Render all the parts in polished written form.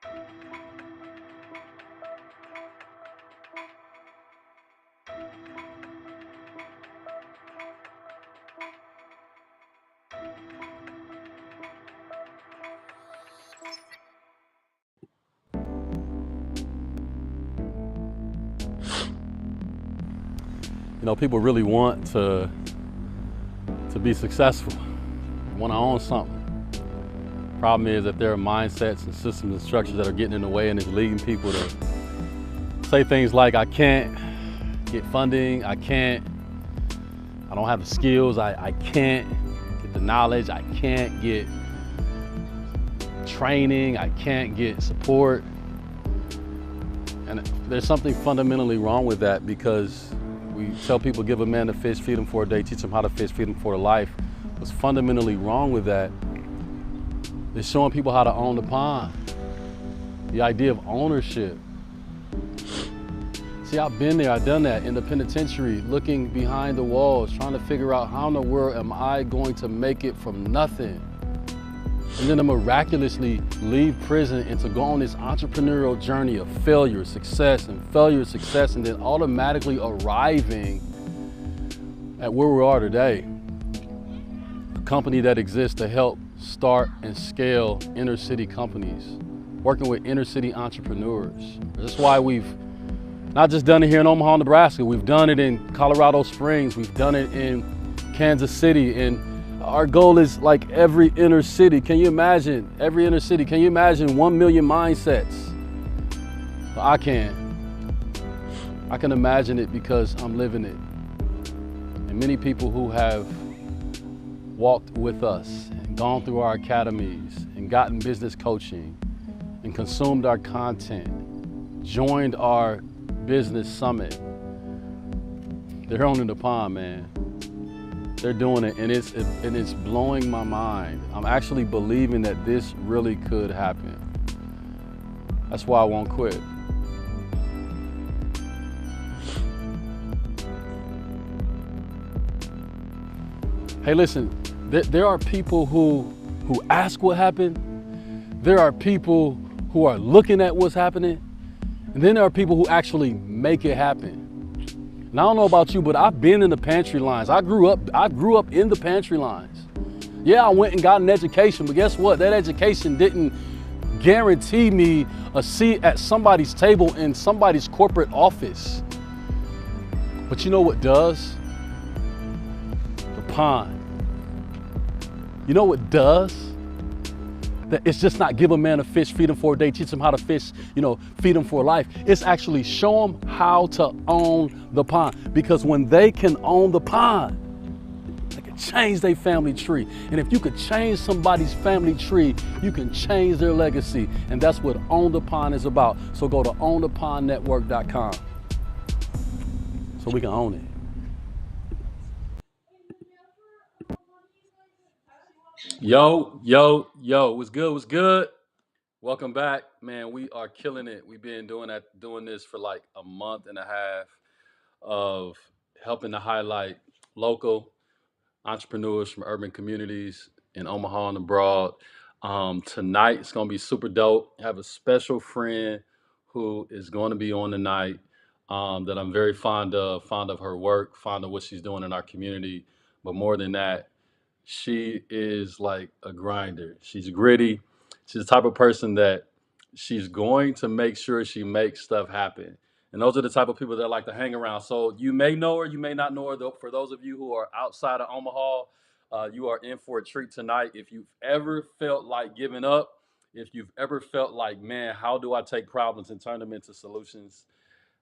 You know, people really want to be successful, want to own something. Problem is that there are mindsets and systems and structures that are getting in the way, and it's leading people to say things like, I can't get funding, I don't have the skills, I can't get the knowledge, I can't get training, I can't get support. And there's something fundamentally wrong with that, because we tell people, give a man a fish, feed him for a day, teach him how to fish, feed him for a life. What's fundamentally wrong with that is showing people how to own the pond. The idea of ownership. See, I've been there, I've done that in the penitentiary, looking behind the walls, trying to figure out how in the world am I going to make it from nothing? And then to miraculously leave prison and to go on this entrepreneurial journey of failure, success, and failure, success, and then automatically arriving at where we are today. A company that exists to help start and scale inner city companies, working with inner city entrepreneurs. That's why we've not just done it here in Omaha, Nebraska, we've done it in Colorado Springs, we've done it in Kansas City, and our goal is like every inner city. Can you imagine every inner city? Can you imagine 1 million mindsets? Well, I can imagine it because I'm living it. And many people who have walked with us and gone through our academies and gotten business coaching and consumed our content, joined our business summit, they're owning the pond, man. They're doing it, and it's blowing my mind. I'm actually believing that this really could happen. That's why I won't quit. Hey, listen, there are people who ask what happened. There are people who are looking at what's happening. And then there are people who actually make it happen. And I don't know about you, but I've been in the pantry lines. I grew up in the pantry lines. Yeah, I went and got an education, but guess what? That education didn't guarantee me a seat at somebody's table in somebody's corporate office. But you know what does? The pond. You know what does? That it's just not give a man a fish, feed him for a day, teach him how to fish, feed him for life. It's actually show them how to own the pond. Because when they can own the pond, they can change their family tree. And if you could change somebody's family tree, you can change their legacy. And that's what Own the Pond is about. So go to ownthepondnetwork.com so we can own it. Yo, what's good? What's good? Welcome back, man. We are killing it. We've been doing this for like a month and a half of helping to highlight local entrepreneurs from urban communities in Omaha and abroad. Tonight it's gonna be super dope. I have a special friend who is going to be on tonight that I'm very fond of her work, fond of what she's doing in our community. But more than that, she is like a grinder. She's gritty. She's the type of person that she's going to make sure she makes stuff happen. And those are the type of people that like to hang around. So you may know her, you may not know her. Though, for those of you who are outside of Omaha, you are in for a treat tonight. If you've ever felt like giving up, if you've ever felt like, man, how do I take problems and turn them into solutions?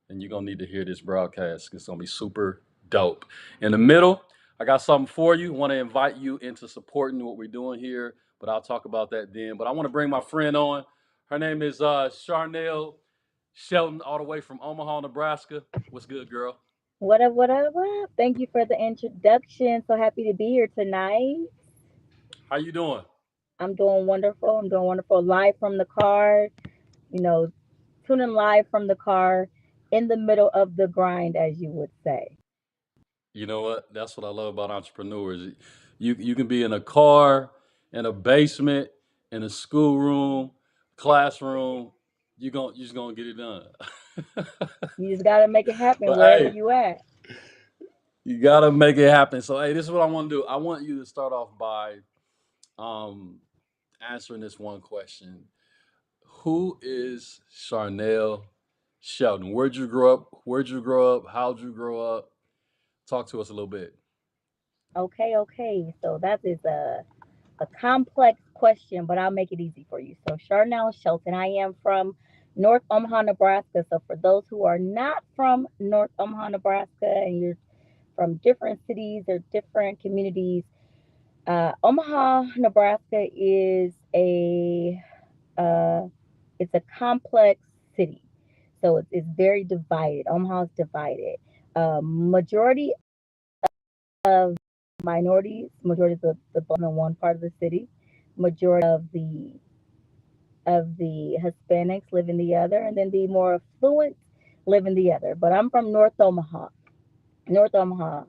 Then you're going to need to hear this broadcast. It's going to be super dope. In the middle, I got something for you. Want to invite you into supporting what we're doing here, but I'll talk about that then. But I want to bring my friend on. Her name is Sharnelle Shelton, all the way from Omaha, Nebraska. What's good, girl? What up, what up, what up? Thank you for the introduction. So happy to be here tonight. How you doing? I'm doing wonderful. I'm doing wonderful live from the car, you know, tuning live from the car in the middle of the grind, as you would say. You know what? That's what I love about entrepreneurs. You can be in a car, in a basement, in a schoolroom, classroom, you just gonna get it done. You just got to make it happen But wherever hey, you at. you gotta make it happen. So hey, this is what I want to do. I want you to start off by um answering this one question. Who is Sharnelle Shelton? Where'd you grow up? Where'd you grow up? How'd you grow up? Talk to us a little bit. Okay, okay. So that is a complex question, but I'll make it easy for you. So, Sharnelle Shelton, I am from North Omaha, Nebraska. So, for those who are not from North Omaha, Nebraska, and you're from different cities or different communities, Omaha, Nebraska is uh, it's a complex city. So it's very divided. Omaha is divided. Majority of minorities, majority of the black in one part of the city, majority of the Hispanics live in the other, and then the more affluent live in the other. But I'm from North Omaha. North Omaha.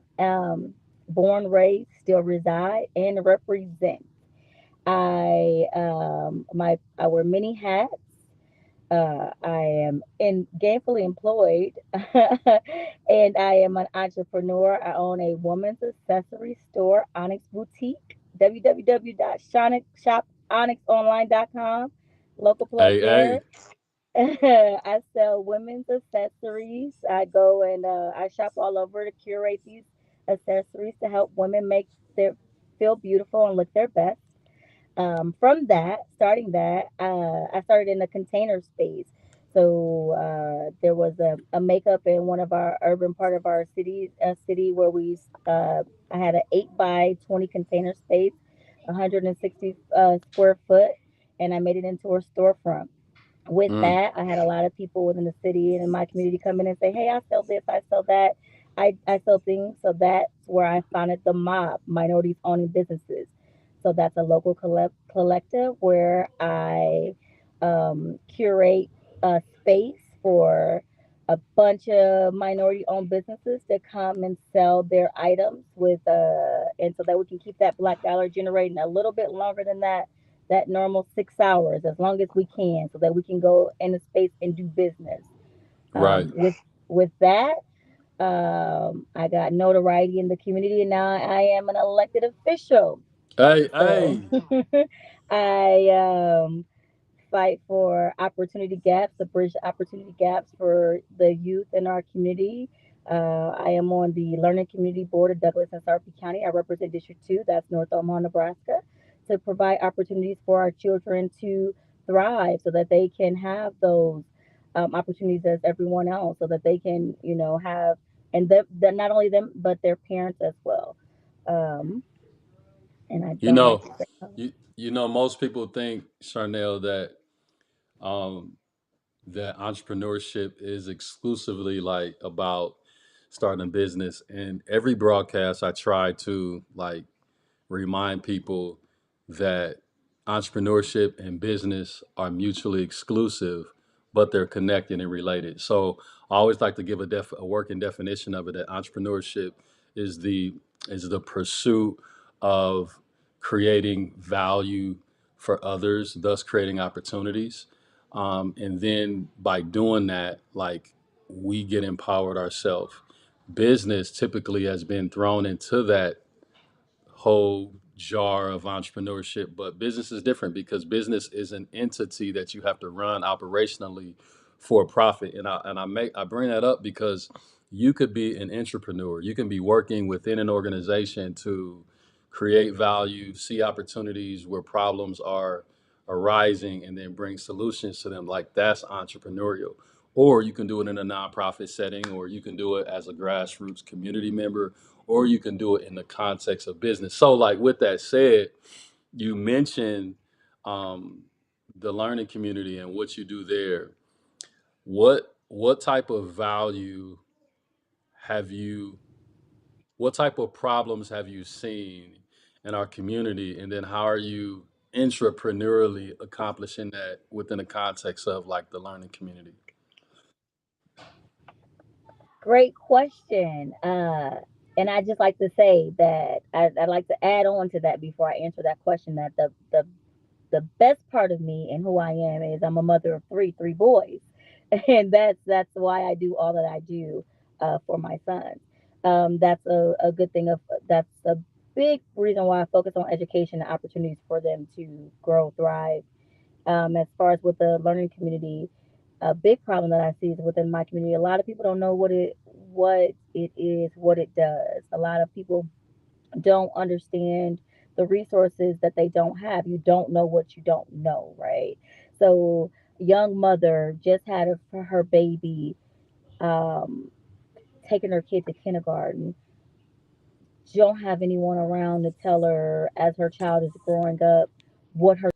Born, raised, still reside, and represent. I wear many hats. I am gainfully employed, and I am an entrepreneur. I own a woman's accessory store, Onyx Boutique. www.shoponyxonline.com. Local plug Hey, there. hey, I sell women's accessories. I go and I shop all over to curate these accessories to help women make their feel beautiful and look their best. From that, starting that, I started in the container space. So there was a makeup in one of our urban part of our city, a city where I had an 8 by 20 container space, 160 square foot, and I made it into a storefront. With mm, that, I had a lot of people within the city and in my community come in and say, "Hey, I sell this, I sell that, I sell things." So that's where I founded the Mob, Minorities Owning Businesses. So that's a local collective where I curate a space for a bunch of minority-owned businesses to come and sell their items and so that we can keep that black dollar generating a little bit longer than that normal 6 hours as long as we can so that we can go in the space and do business. right. With that, I got notoriety in the community and now I am an elected official. Hey, So hey. I fight for opportunity gaps, to bridge opportunity gaps for the youth in our community. I am on the Learning Community Board of Douglas and Sarpy County. I represent District 2, that's North Omaha, Nebraska, to provide opportunities for our children to thrive so that they can have those opportunities as everyone else, so that they can, have, and not only them, but their parents as well. Um, and I You don't like know, to say, most people think, Charnel, um, that entrepreneurship is exclusively like about starting a business. And every broadcast, I try to like remind people that entrepreneurship and business are mutually exclusive, but they're connected and related. So I always like to give a working definition of it, that entrepreneurship is the pursuit of creating value for others, thus creating opportunities. And then by doing that, like, we get empowered ourselves. Business typically has been thrown into that whole jar of entrepreneurship, but business is different because business is an entity that you have to run operationally for a profit. And I bring that up because you could be an entrepreneur. You can be working within an organization to create value, see opportunities where problems are arising, and then bring solutions to them. Like, that's entrepreneurial. Or you can do it in a nonprofit setting, or you can do it as a grassroots community member, or you can do it in the context of business. So, like, with that said, you mentioned um, the learning community and what you do there. What type of value have you? What type of problems have you seen in our community, and then how are you entrepreneurially accomplishing that within the context of like the learning community? great question. And I just like to say that I'd like to add on to that before I answer that question, that the the best part of me and who I am is I'm a mother of three boys, and that's why I do all that I do for my sons. That's a good thing. Of That's a big reason why I focus on education and opportunities for them to grow, thrive. As far as with the learning community, a big problem that I see is within my community. A lot of people don't know what it is, what it does. A lot of people don't understand the resources that they don't have. You don't know what you don't know, right? So, young mother just had her baby, um, taking her kid to kindergarten. Don't have anyone around to tell her as her child is growing up what her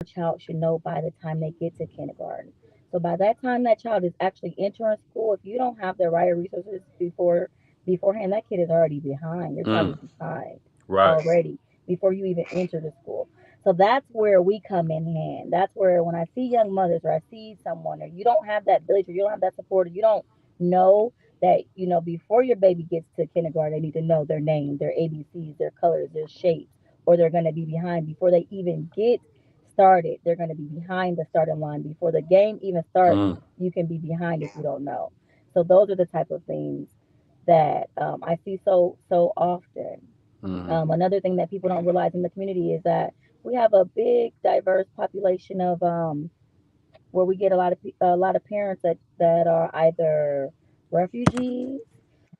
child should know by the time they get to kindergarten. So by that time that child is actually entering school, if you don't have the right resources beforehand, that kid is already behind. Your child Mm, is behind right. already before you even enter the school. So that's where we come in hand. That's where when I see young mothers or I see someone or you don't have that village or you don't have that support or you don't know that, before your baby gets to kindergarten, they need to know their name, their ABCs, their colors, their shapes, or they're going to be behind before they even get started. They're going to be behind the starting line before the game even starts. Mm, You can be behind if you don't know. So those are the type of things that I see so often. mm, Another thing that people don't realize in the community is that we have a big diverse population of where we get a lot of parents that are either refugees.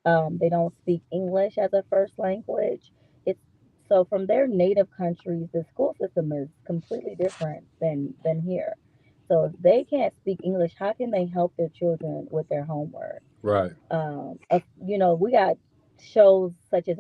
They don't speak English as a first language. It's so from their native countries, the school system is completely different than here. So if they can't speak English, how can they help their children with their homework? right. We got shows such as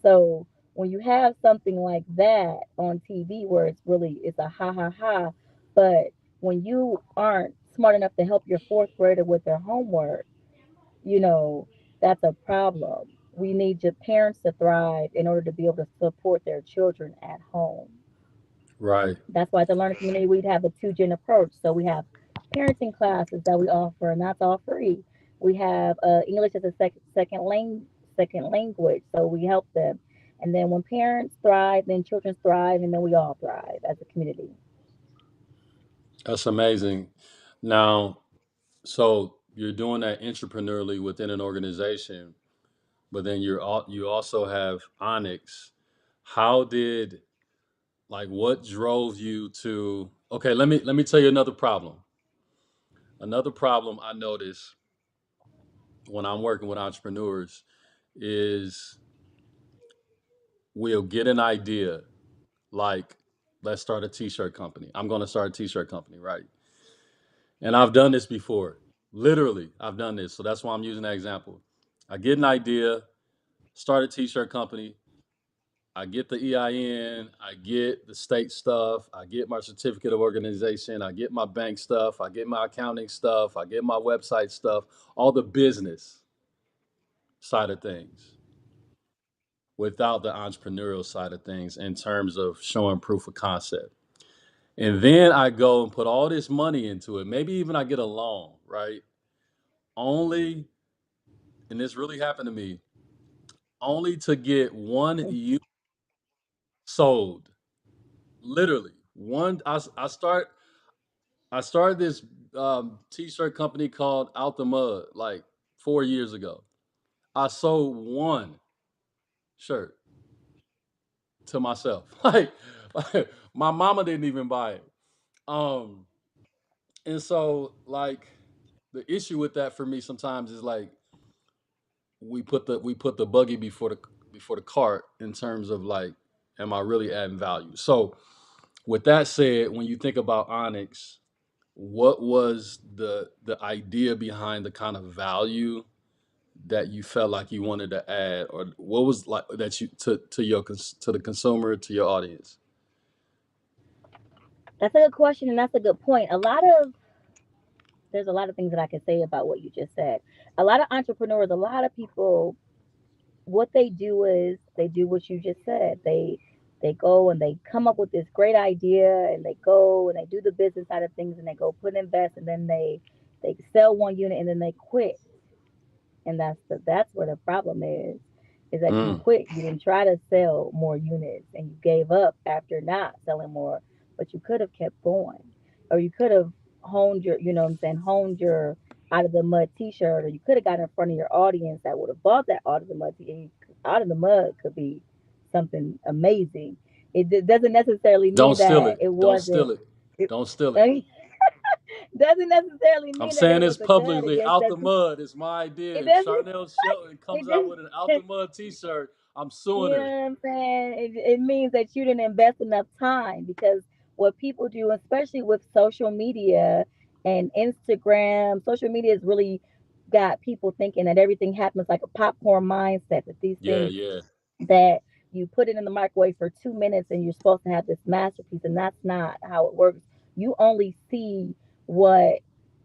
so when you have something like that on TV where it's a ha ha ha, but when you aren't smart enough to help your fourth grader with their homework, you know, that's a problem. We need your parents to thrive in order to be able to support their children at home. Right. That's why at the learning community we'd have a two-gen approach. So we have parenting classes that we offer, and that's all free. We have English as a second language, so we help them. And then when parents thrive, then children thrive, and then we all thrive as a community. That's amazing. Now, so you're doing that entrepreneurially within an organization, but then you also have Onyx. How did like what drove you to okay, let me tell you another problem. Another problem I notice when I'm working with entrepreneurs is we'll get an idea like let's start a t-shirt company. I'm going to start a t-shirt company, right? And I've done this before. Literally, I've done this. So that's why I'm using that example. I get an idea, start a t-shirt company, I get the EIN, I get the state stuff, I get my certificate of organization, I get my bank stuff, I get my accounting stuff, I get my website stuff, all the business side of things without the entrepreneurial side of things in terms of showing proof of concept. And then I go and put all this money into it. Maybe even I get a loan, right? Only, and this really happened to me, only to get one unit sold. Literally, one. I started this t-shirt company called Out the Mud like 4 years ago. I sold one shirt to myself. Like my mama didn't even buy it. Um, and so like the issue with that for me sometimes is like we put the buggy before the cart in terms of like, am I really adding value? So with that said, when you think about Onyx, what was the idea behind the kind of value that you felt like you wanted to add, or what was like that you to the consumer, to your audience? That's a good question, and that's a good point. There's a lot of things that I can say about what you just said. A lot of entrepreneurs, a lot of people, what they do is they do what you just said. They go and they come up with this great idea, and they go and they do the business side of things, and they go put invest, and then they sell one unit, and then they quit. and that's where the problem is that you Mm. quit. You didn't try to sell more units, and you gave up after not selling more. But you could have kept going, or you could have honed your, you know what I'm saying, honed your out of the mud T-shirt, or you could have got in front of your audience that would have bought that out of the mud. Out of the mud could be something amazing. It doesn't necessarily Don't mean steal that it. it Don't wasn't. steal it. It Don't steal it. doesn't necessarily I'm mean that saying it this was a good. publicly. Out the mud is my It idea. If doesn't. Sharnelle Shelton It comes out with an out just. the mud T-shirt, I'm You suing know her. what I'm saying? It means that you didn't invest enough time, because what people do, especially with social media and Instagram, social media has really got people thinking that everything happens like a popcorn mindset, that these Yeah, things yeah. that you put it in the microwave for 2 minutes and you're supposed to have this masterpiece, and that's not how it works. You only see what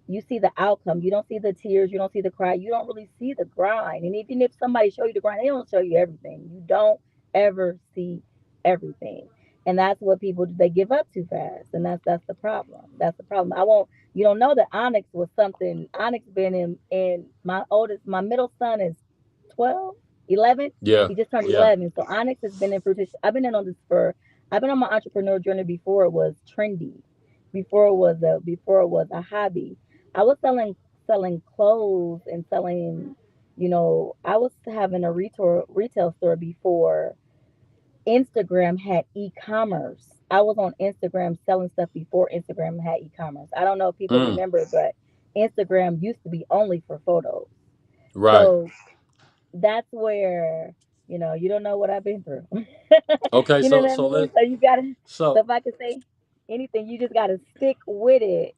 you see, the outcome. You don't see the tears, you don't see the cry, you don't really see the grind. And even if somebody show you the grind, they don't show you everything. You don't ever see everything. And that's what people do. They give up too fast. And that's the problem. That's the problem. I won't You don't know that Onyx was something. Onyx been in my middle son is 12, 11. Yeah, He just turned yeah. 11. So Onyx has been in fruition. I've been on my entrepreneur journey before it was trendy, before it was a hobby. I was selling clothes and selling, I was having a retail store before Instagram had e-commerce. I was on Instagram selling stuff before Instagram had e-commerce. I don't know if people Mm, remember, but Instagram used to be only for photos. right. So that's where, you don't know what I've been through. Okay, You know so what I so mean? let So you gotta, so so if I could say anything, you just gotta stick with it,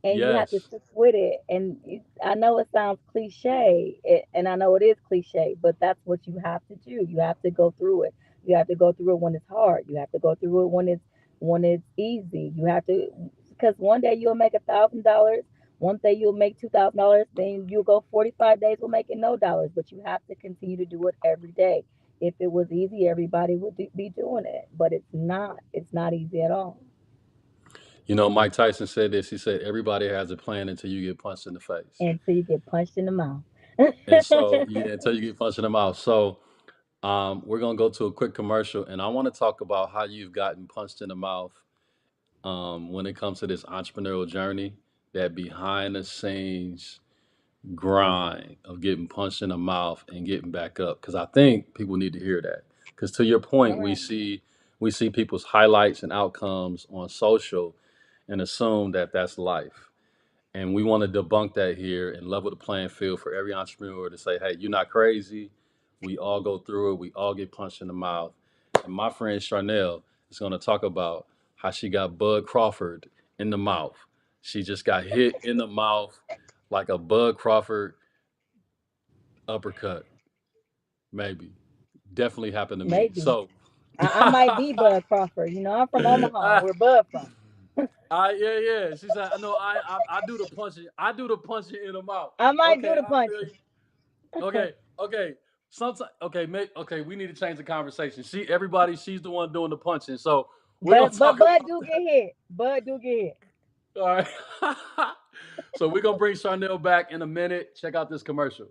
and you have to yes. stick with it. And I know it sounds cliche, and I know it is cliche, but that's what you have to do. You have to go through it. You have to go through it when it's hard. You have to go through it when it's easy. You have to, because one day you'll make $1,000. One day you'll make $2,000. Then you'll go 45 days with making no dollars. But you have to continue to do it every day. If it was easy, everybody would be doing it, but it's not. It's not easy at all You know, Mike Tyson said this. He said, everybody has a plan until you get punched in the face. until you get punched in the mouth. And so, yeah, until you get punched in the mouth. So, we're going to go to a quick commercial, and I want to talk about how you've gotten punched in the mouth when it comes to this entrepreneurial journey, that behind the scenes grind of getting punched in the mouth and getting back up. Because I think people need to hear that. Because to your All point, we right. see people's highlights and outcomes on social and assume that that's life. And we want to debunk that here and level the playing field for every entrepreneur to say, hey, you're not crazy. We all go through it. We all get punched in the mouth. And my friend Sharnelle is going to talk about how she got Bud Crawford in the mouth. She just got hit in the mouth like a Bud Crawford uppercut, maybe. Definitely happened to me. Maybe. So, I might be Bud Crawford. I'm from Omaha, where Bud from. yeah, yeah. She said, no, I do the punching. I do the punching in the mouth. I might do Okay, the I feel punching. you. Okay, okay. Sometimes, okay, okay. We need to change the conversation. She's the one doing the punching. So we're gonna But talk Bud about do get that. hit. Bud do get hit. All right. So we're gonna bring Sharnelle back in a minute. Check out this commercial.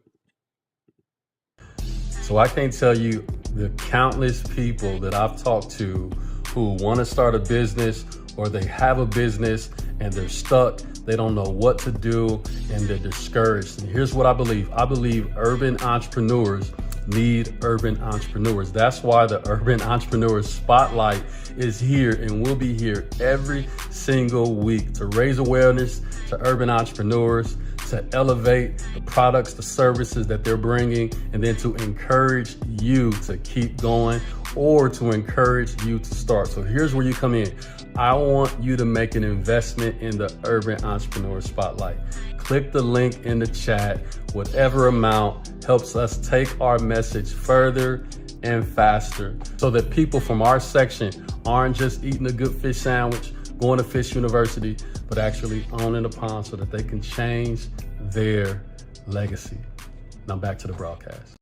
So I can't tell you the countless people that I've talked to who want to start a business or they have a business and they're stuck. They don't know what to do and they're discouraged. And here's what I believe. I believe urban entrepreneurs need urban entrepreneurs. That's why the Urban Entrepreneur Spotlight is here and will be here every single week to raise awareness to urban entrepreneurs, to elevate the products, the services that they're bringing, and then to encourage you to keep going or to encourage you to start. So here's where you come in. I want you to make an investment in the Urban Entrepreneur Spotlight. Click the link in the chat. Whatever amount helps us take our message further and faster so that people from our section aren't just eating a good fish sandwich, going to Fish University, but actually owning a pond so that they can change their legacy. Now back to the broadcast.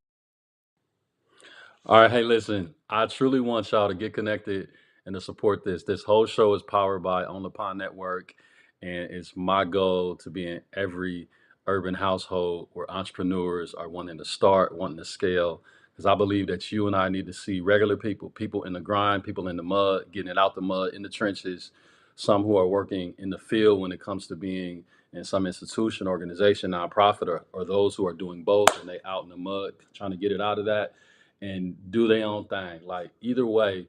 All right, hey, listen, I truly want y'all to get connected and to support this. This whole show is powered by On the Pond Network, and it's my goal to be in every urban household where entrepreneurs are wanting to start, wanting to scale. Because I believe that you and I need to see regular people, people in the grind, people in the mud, getting it out the mud, in the trenches, some who are working in the field when it comes to being in some institution, organization, nonprofit, or those who are doing both and they out in the mud trying to get it out of that and do their own thing. Like either way,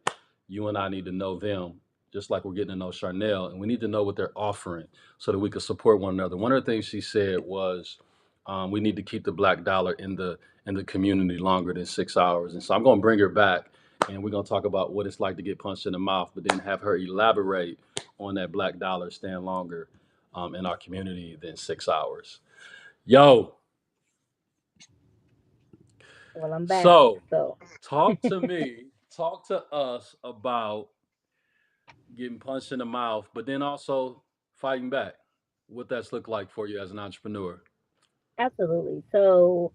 you and I need to know them just like we're getting to know Sharnelle, and we need to know what they're offering so that we can support one another. One of the things she said was we need to keep the black dollar in the community longer than 6 hours. And so I'm going to bring her back, and we're going to talk about what it's like to get punched in the mouth, but then have her elaborate on that black dollar staying longer in our community than 6 hours. Yo, Well, I'm back. so So talk to me, talk to us about getting punched in the mouth, but then also fighting back. What that's look like for you as an entrepreneur. absolutely. So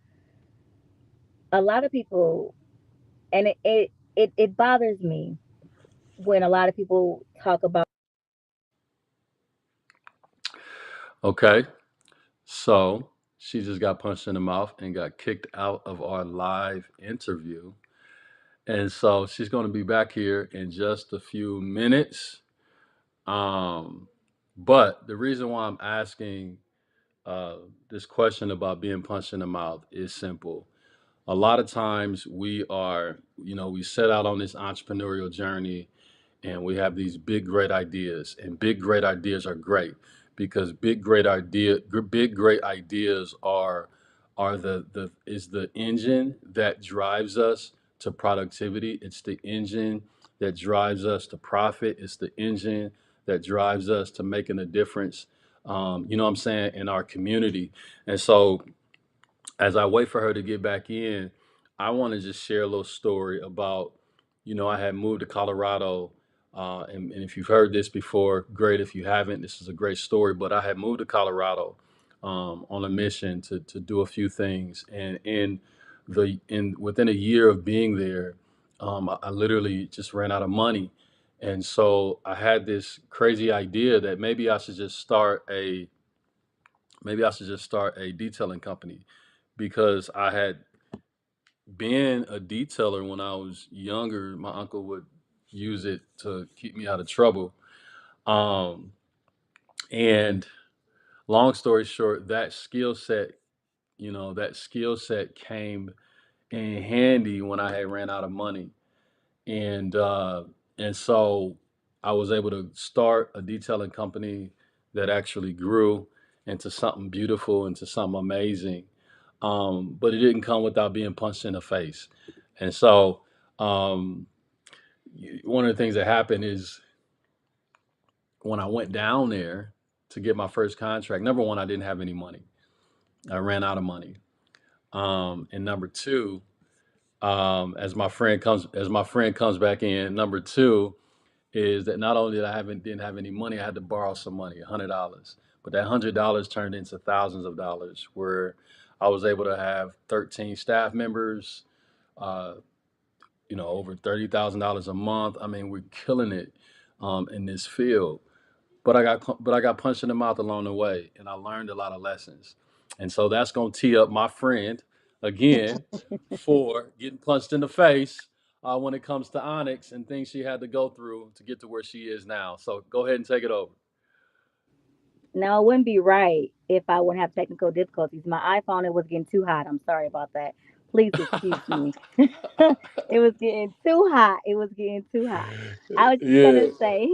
a lot of people, and it bothers me when a lot of people talk about. Okay, so she just got punched in the mouth and got kicked out of our live interview. And so she's going to be back here in just a few minutes. Um, but the reason why I'm asking uh, this question about being punched in the mouth is simple. A lot of times we are, we set out on this entrepreneurial journey and we have these big great ideas, and big great ideas are great because big great ideas are the is the engine that drives us to productivity. It's the engine that drives us to profit. It's the engine that drives us to making a difference, you know what I'm saying, in our community. And so as I wait for her to get back in, I want to just share a little story about, I had moved to Colorado. And if you've heard this before, great. If you haven't, this is a great story. But I had moved to Colorado on a mission to do a few things. And within a year of being there, I literally just ran out of money. And so I had this crazy idea that maybe I should just start a detailing company because I had been a detailer when I was younger. My uncle would use it to keep me out of trouble. Um, and long story short, that skill set came in handy when I had ran out of money. And so I was able to start a detailing company that actually grew into something beautiful, into something amazing. But it didn't come without being punched in the face. And so um, one of the things that happened is when I went down there to get my first contract, number one, I didn't have any money. I ran out of money. And number two, as my friend comes back in, number two is that not only didn't have any money, I had to borrow some money, $100. But that $100 turned into thousands of dollars, where I was able to have 13 staff members, uh, over $30,000 a month. I mean, we're killing it in this field. But I got punched in the mouth along the way, and I learned a lot of lessons. And so that's gonna tee up my friend again for getting punched in the face when it comes to Onyx and things she had to go through to get to where she is now. So go ahead and take it over. Now, it wouldn't be right if I wouldn't have technical difficulties. My iPhone, it was getting too hot. I'm sorry about that. Please excuse me. It was getting too hot. It was getting too hot. I was just Yeah. gonna say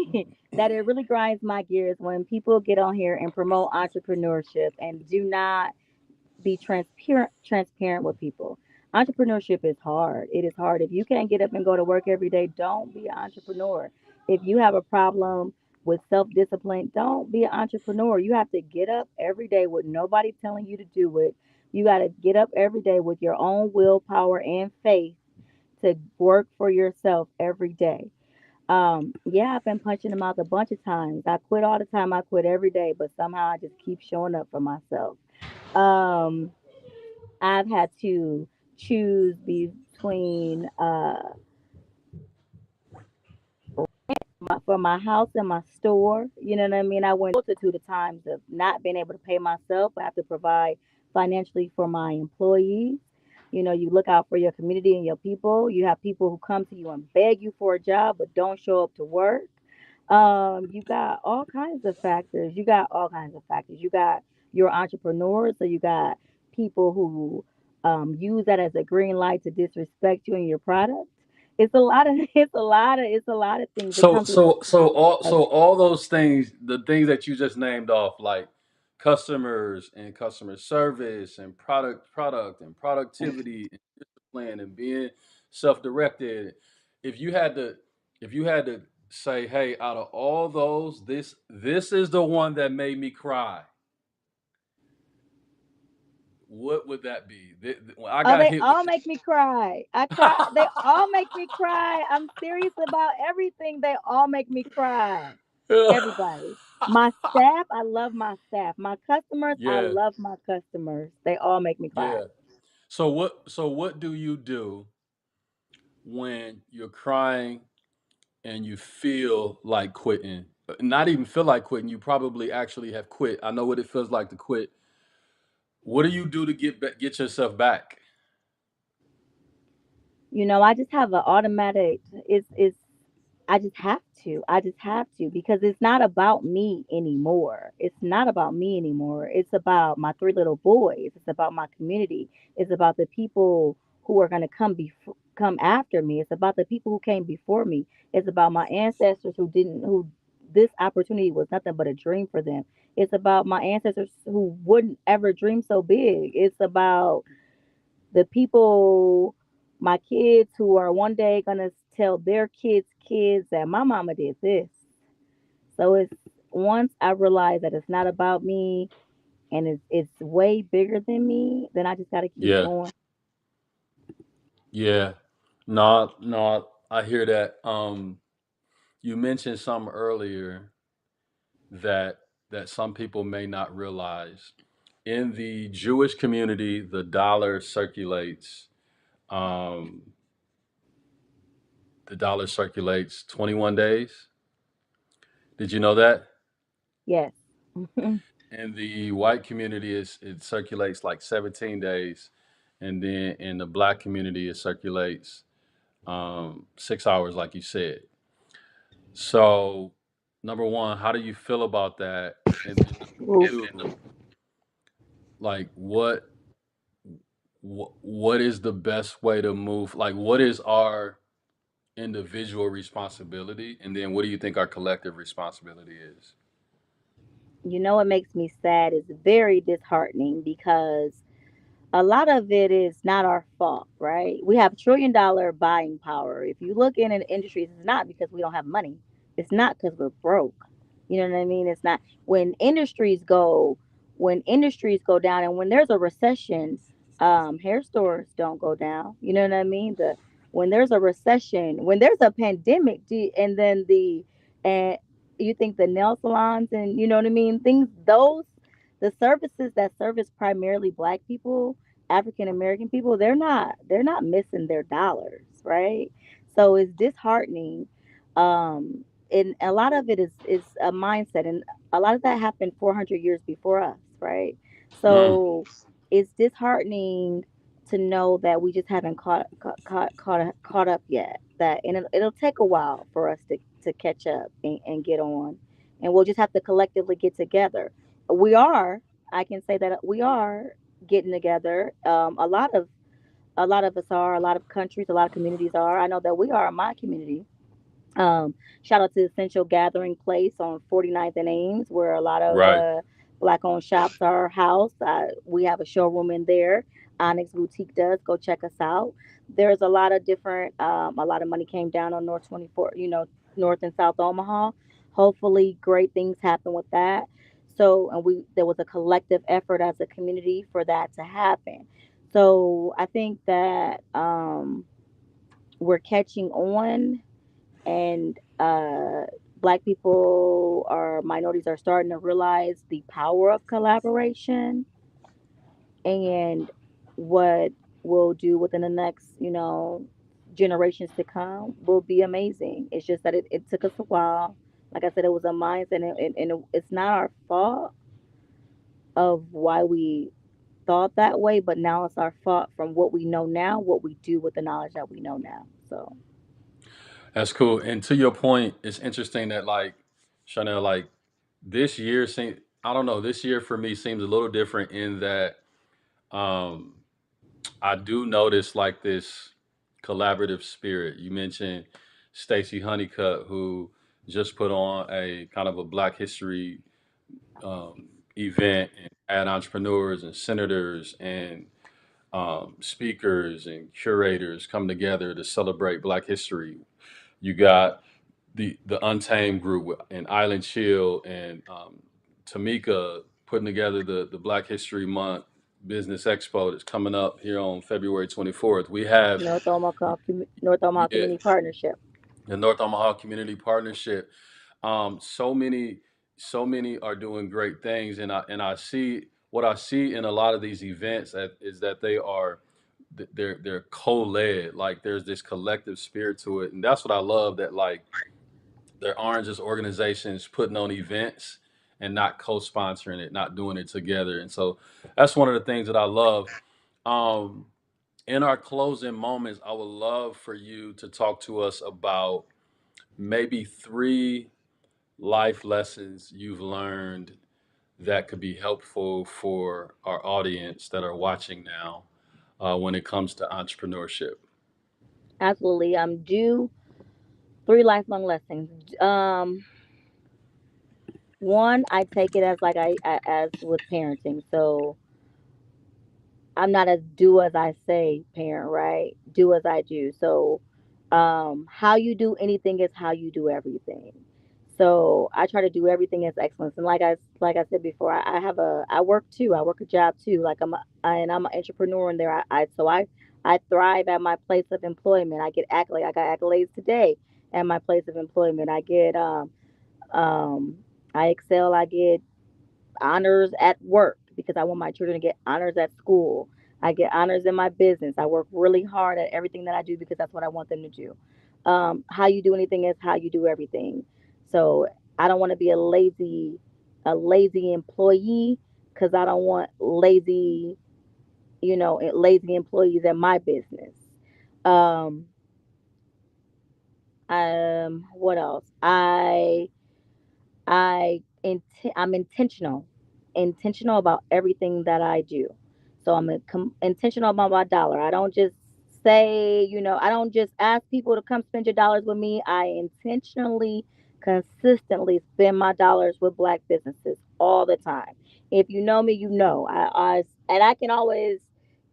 that it really grinds my gears when people get on here and promote entrepreneurship and do not be transparent with people. Entrepreneurship is hard. It is hard. If you can't get up and go to work every day, don't be an entrepreneur. If you have a problem with self-discipline, don't be an entrepreneur. You have to get up every day with nobody telling you to do it. You got to get up every day with your own willpower and faith to work for yourself every day. Yeah, I've been punching them out a bunch of times. I quit all the time. I quit every day, but somehow I just keep showing up for myself. Um, I've had to choose between for my house and my store. You know what I mean? I went multitude of times of not being able to pay myself. I have to provide financially for my employees. You know, you look out for your community and your people. You have people who come to you and beg you for a job but don't show up to work. You got all kinds of factors. You got all kinds of factors. You got your entrepreneurs, so you got people who use that as a green light to disrespect you and your product. It's a lot of it's a lot of things. It So comes with so so all a, so all those things, the things that you just named off, like customers and customer service and product and productivity and discipline and being self-directed. If you had to if you had to say, hey, out of all those, this is the one that made me cry, what would that be? When I oh, got they hit with all make me cry. I cry. They all make me cry. I'm serious about everything. They all make me cry. Everybody. My staff, I love my staff. My customers, I yeah, love my customers. They all make me cry. yeah. So what do you do when you're crying and you feel like quitting? Not even feel like quitting, you probably actually have quit. I know what it feels like to quit. What do you do to get yourself back? You know, I just have an automatic. It's I just have to. I just have to because it's not about me anymore. It's not about me anymore. It's about my three little boys. It's about my community. It's about the people who are going to come after me. It's about the people who came before me. It's about my ancestors who this opportunity was nothing but a dream for them. It's about my ancestors who wouldn't ever dream so big. It's about the people, my kids who are one day gonna tell their kids that my mama did this. So it's once I realize that it's not about me and it's way bigger than me, then I just gotta keep Yeah, going. yeah. No, no, I hear that. You mentioned some earlier that some people may not realize. In the Jewish community, the dollar circulates. Um, the dollar circulates 21 days. Did you know that? Yes. In the white community, it circulates like 17 days, and then in the black community, it circulates 6 hours, like you said. So, number one, how do you feel about that? And number Oof. two, like what is the best way to move? Like, what is our individual responsibility, and then what do you think our collective responsibility is? You know what makes me sad is very disheartening because a lot of it is not our fault, right? We have $1 trillion buying power. If you look in industries, it's not because we don't have money. It's not because we're broke. You know what I mean? It's not when industries go down and when there's a recession, hair stores don't go down. You know what I mean? The when there's a recession, when there's a pandemic, and then and you think the nail salons and you know what I mean? Things those the services that service primarily black people, African American people, they're not missing their dollars, right? So it's disheartening. And a lot of it is a mindset, and a lot of that happened 400 years before us, right? Mm, So it's disheartening to know that we just haven't caught up yet. That and it'll take a while for us to catch up and get on, and we'll just have to collectively get together. We are. I can say that we are getting together. A lot of us are. A lot of countries, a lot of communities are. I know that we are in my community. Shout out to Essential Gathering Place on 49th and Ames, where a lot of right. black owned shops are housed. We have a showroom in there. Onyx Boutique does. Go check us out. There's a lot of different, a lot of money came down on North 24, North and South Omaha. Hopefully, great things happen with that. So, and there was a collective effort as a community for that to happen. So, I think that we're catching on and black people or minorities are starting to realize the power of collaboration and what we'll do within the next generations to come will be amazing. It's just that it took us a while. Like I said, it was a mindset, it's not our fault of why we thought that way, but now it's our fault from what we know now, what we do with the knowledge that we know now. So That's cool. And to your point, it's interesting that like Chanel, like this year seems I don't know, this year for me seems a little different in that um I do notice like this collaborative spirit. You mentioned Stacy Honeycutt, who just put on a kind of a Black History event and had entrepreneurs and senators and speakers and curators come together to celebrate Black History. You got the Untamed group and Island Chill and Tamika putting together the Black History Month Business Expo that's coming up here on February 24th. We have North Omaha yeah, Community Partnership. the North Omaha Community Partnership. So many, so many are doing great things, and I see what I see in a lot of these events is that they're co-led. Like there's this collective spirit to it, and that's what I love. That like there aren't just organizations putting on events and not co-sponsoring it, not doing it together. And so that's one of the things that I love. Um, in our closing moments, I would love for you to talk to us about maybe three life lessons you've learned that could be helpful for our audience that are watching now when it comes to entrepreneurship. Absolutely. Do three lifelong lessons. One, I take it as like as with parenting. So I'm not a do as I say parent, right? Do as I do. So, how you do anything is how you do everything. So I try to do everything as excellence. And like I said before, I work too. I work a job too. Like I'm an entrepreneur in there. I thrive at my place of employment. I got accolades today at my place of employment. Um I excel. I get honors at work because I want my children to get honors at school. I get honors in my business. I work really hard at everything that I do because that's what I want them to do. How you do anything is how you do everything. So I don't want to be a lazy employee because I don't want lazy employees at my business. Um, what else? I'm intentional about everything that I do. So intentional about my dollar. I don't just say, I don't just ask people to come spend your dollars with me. I intentionally, consistently spend my dollars with Black businesses all the time. If you know me, you know. And I can always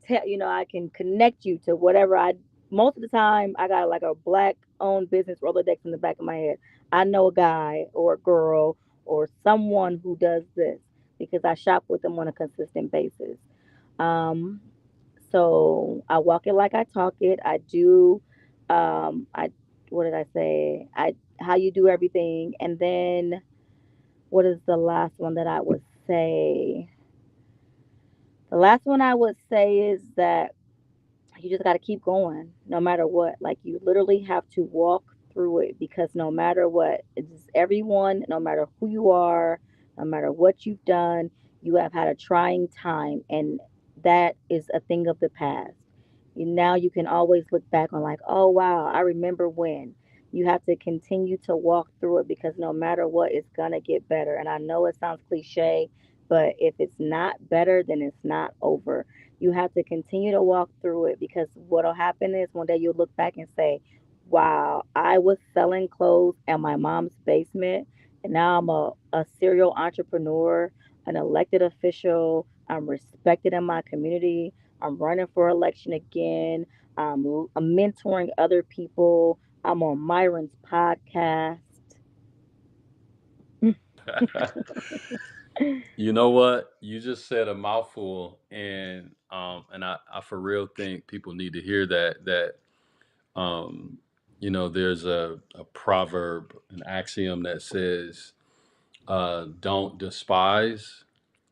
tell, I can connect you to whatever I. Most of the time, I got like a Black owned business Rolodex in the back of my head. I know a guy or a girl or someone who does this because I shop with them on a consistent basis. Um, so I walk it like I talk it. I do. I What did I say? I How you do everything, and then what is the last one that I would say? The last one I would say is that you just got to keep going no matter what. Like you literally have to walk through it because no matter what, it's everyone, no matter who you are, no matter what you've done, you have had a trying time, and that is a thing of the past. Now you can always look back on like, oh wow, I remember when. You have to continue to walk through it because no matter what, it's gonna get better. And I know it sounds cliche, but if it's not better, then it's not over. You have to continue to walk through it because what'll happen is one day you'll look back and say, wow, I was selling clothes in my mom's basement, and now I'm a serial entrepreneur, an elected official. I'm respected in my community. I'm running for election again. I'm mentoring other people. I'm on Myron's podcast. You know what? You just said a mouthful, and I for real think people need to hear that. Um, there's a proverb, an axiom that says, "Don't despise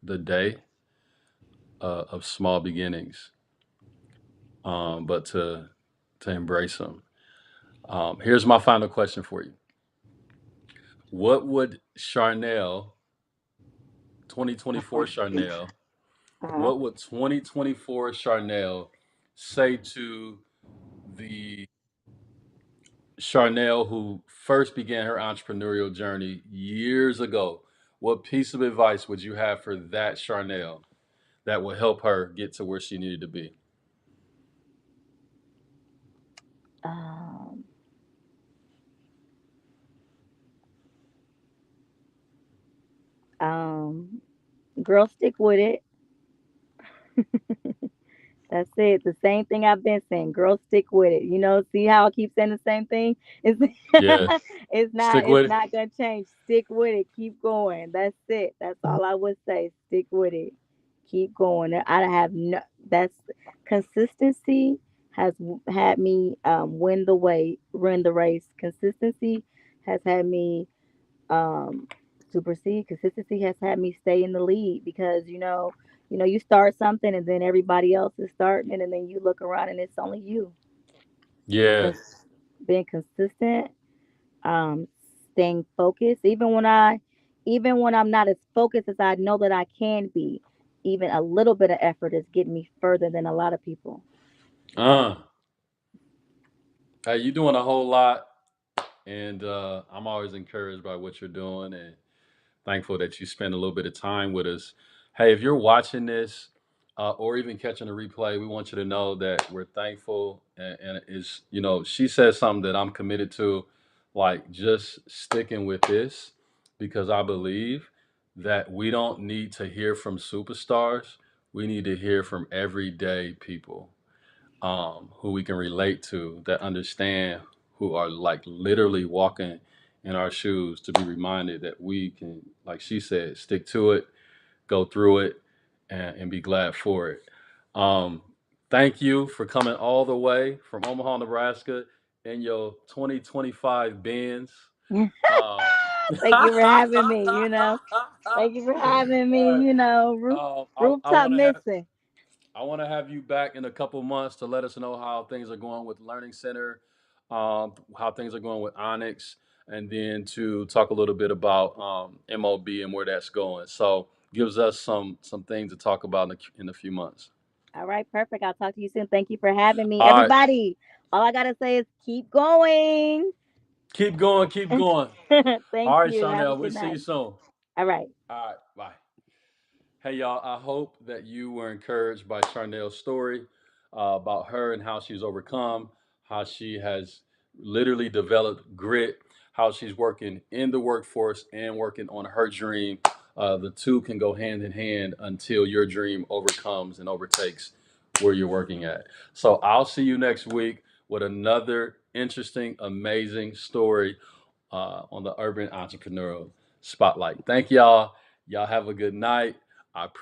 the day of small beginnings, but to to embrace them. Here's my final question for you. What would Charnelle, 2024 Charnelle, Uh-huh. what would 2024 Charnelle say to the Charnelle who first began her entrepreneurial journey years ago? What piece of advice would you have for that Charnelle that will help her get to where she needed to be? Um, um, Girl, stick with it. That's it. The same thing I've been saying. Girl, stick with it. See how I keep saying the same thing? It's Yes. it's not Stick it's with it. not gonna change. Stick with it. Keep going. That's it. That's all I would say. Stick with it. Keep going. I have no that's consistency has had me win the race. Consistency has had me supersede. Consistency has had me stay in the lead because you start something and then everybody else is starting it, and then you look around and it's only you. Yeah. Cons- Being consistent, um, staying focused, even when I'm not as focused as I know that I can be. Even a little bit of effort is getting me further than a lot of people. Uh. Hey, you're doing a whole lot, and I'm always encouraged by what you're doing, and thankful that you spend a little bit of time with us. Hey, if you're watching this or even catching a replay, we want you to know that we're thankful. And is she says something that I'm committed to, like just sticking with this, because I believe that we don't need to hear from superstars. We need to hear from everyday people who we can relate to, that understand, who are like literally walking in our shoes, to be reminded that we can, like she said, stick to it, go through it, and be glad for it. Um, Thank you for coming all the way from Omaha, Nebraska in your 2025 Benz. Um, Thank you for having me. Thank you for having me. uh, I Rooftop want to have missing. you back in a couple months to let us know how things are going with Learning Center, how things are going with Onyx, and then to talk a little bit about MOB and where that's going. So gives us some things to talk about in a few months. All right, perfect. I'll talk to you soon. Thank you for having me. All right, Everybody, all I got to say is keep going. keep going, keep going. Thank All right, you. Have a Sharnelle, we'll good see you night. soon. All All right. right, bye. Hey, y'all, I hope that you were encouraged by Charnel's story about her and how she's overcome, how she has literally developed grit, how she's working in the workforce and working on her dream. The two can go hand in hand until your dream overcomes and overtakes where you're working at. So I'll see you next week with another interesting, amazing story on the Urban Entrepreneurial Spotlight. Thank y'all. Y'all have a good night. I appreciate